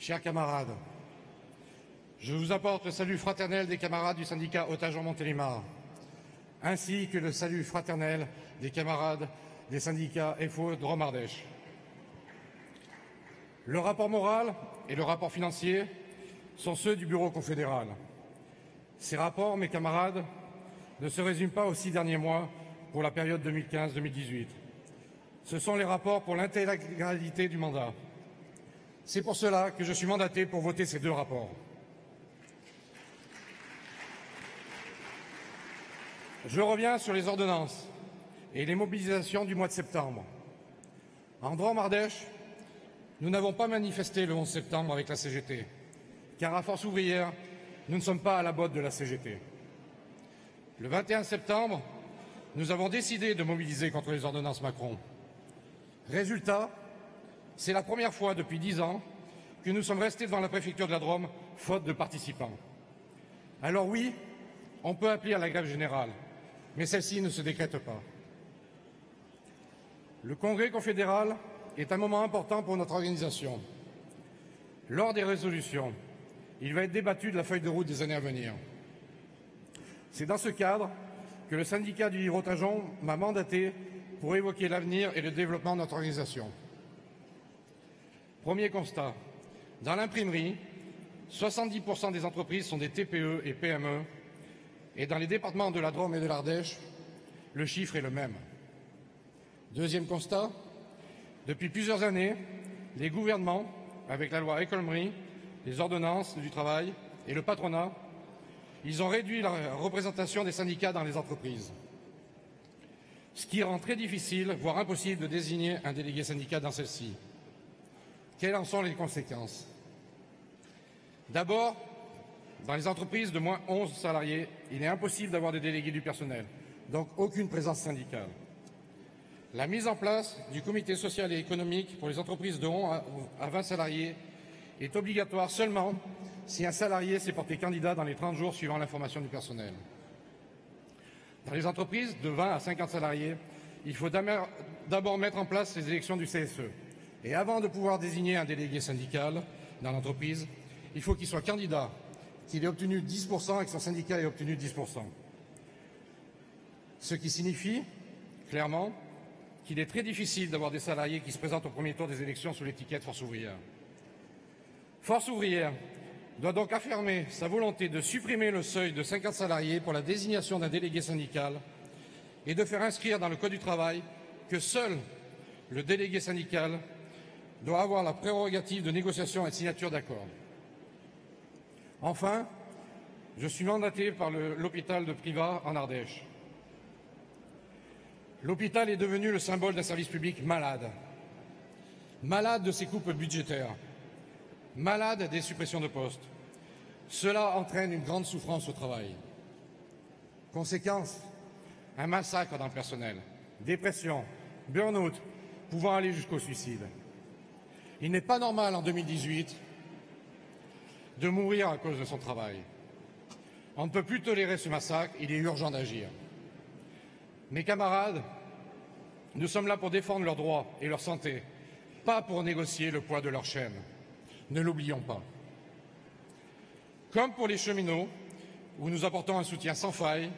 Chers camarades, je vous apporte le salut fraternel des camarades du syndicat Haute-Agen-Montélimar, ainsi que le salut fraternel des camarades des syndicats FO Drôme Ardèche. Le rapport moral et le rapport financier sont ceux du Bureau confédéral. Ces rapports, mes camarades, ne se résument pas aux 6 derniers mois pour la période 2015-2018. Ce sont les rapports pour l'intégralité du mandat. C'est pour cela que je suis mandaté pour voter ces 2 rapports. Je reviens sur les ordonnances et les mobilisations du mois de septembre. En Drôme Ardèche, nous n'avons pas manifesté le 11 septembre avec la CGT, car à Force ouvrière, nous ne sommes pas à la botte de la CGT. Le 21 septembre, nous avons décidé de mobiliser contre les ordonnances Macron. Résultat, c'est la première fois depuis 10 ans que nous sommes restés devant la préfecture de la Drôme, faute de participants. Alors oui, on peut appeler à la grève générale, mais celle-ci ne se décrète pas. Le Congrès confédéral est un moment important pour notre organisation. Lors des résolutions, il va être débattu de la feuille de route des années à venir. C'est dans ce cadre que le syndicat du Haut-Agen m'a mandaté pour évoquer l'avenir et le développement de notre organisation. Premier constat, dans l'imprimerie, 70% des entreprises sont des TPE et PME, et dans les départements de la Drôme et de l'Ardèche, le chiffre est le même. Deuxième constat, depuis plusieurs années, les gouvernements, avec la loi El Khomri, les ordonnances du travail et le patronat, ils ont réduit la représentation des syndicats dans les entreprises, ce qui rend très difficile, voire impossible, de désigner un délégué syndical dans celle-ci. Quelles en sont les conséquences? D'abord, dans les entreprises de moins 11 salariés, il est impossible d'avoir des délégués du personnel, donc aucune présence syndicale. La mise en place du comité social et économique pour les entreprises de 11 à 20 salariés est obligatoire seulement si un salarié s'est porté candidat dans les 30 jours suivant l'information du personnel. Dans les entreprises de 20 à 50 salariés, il faut d'abord mettre en place les élections du CSE. Et avant de pouvoir désigner un délégué syndical dans l'entreprise, il faut qu'il soit candidat, qu'il ait obtenu 10% et que son syndicat ait obtenu 10%. Ce qui signifie, clairement, qu'il est très difficile d'avoir des salariés qui se présentent au premier tour des élections sous l'étiquette Force ouvrière. Force ouvrière doit donc affirmer sa volonté de supprimer le seuil de 50 salariés pour la désignation d'un délégué syndical et de faire inscrire dans le Code du travail que seul le délégué syndical doit avoir la prérogative de négociation et de signature d'accords. Enfin, je suis mandaté par l'hôpital de Privas en Ardèche. L'hôpital est devenu le symbole d'un service public malade. Malade de ses coupes budgétaires. Malade des suppressions de postes. Cela entraîne une grande souffrance au travail. Conséquence, un massacre dans le personnel, dépression, burn-out, pouvant aller jusqu'au suicide. Il n'est pas normal en 2018 de mourir à cause de son travail. On ne peut plus tolérer ce massacre, il est urgent d'agir. Mes camarades, nous sommes là pour défendre leurs droits et leur santé, pas pour négocier le poids de leur chaîne. Ne l'oublions pas. Comme pour les cheminots, où nous apportons un soutien sans faille,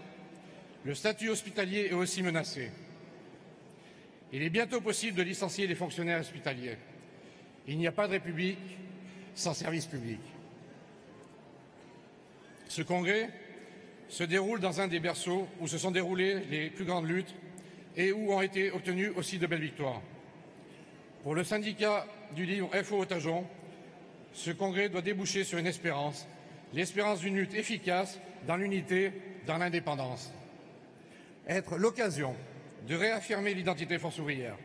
le statut hospitalier est aussi menacé. Il est bientôt possible de licencier les fonctionnaires hospitaliers. Il n'y a pas de République sans service public. Ce congrès se déroule dans un des berceaux où se sont déroulées les plus grandes luttes et où ont été obtenues aussi de belles victoires. Pour le syndicat du livre FO Haut-Agen, ce congrès doit déboucher sur une espérance, l'espérance d'une lutte efficace dans l'unité, dans l'indépendance. Être l'occasion de réaffirmer l'identité Force ouvrière,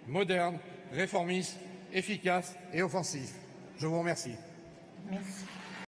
moderne, réformiste, efficace et offensif. Je vous remercie. Merci.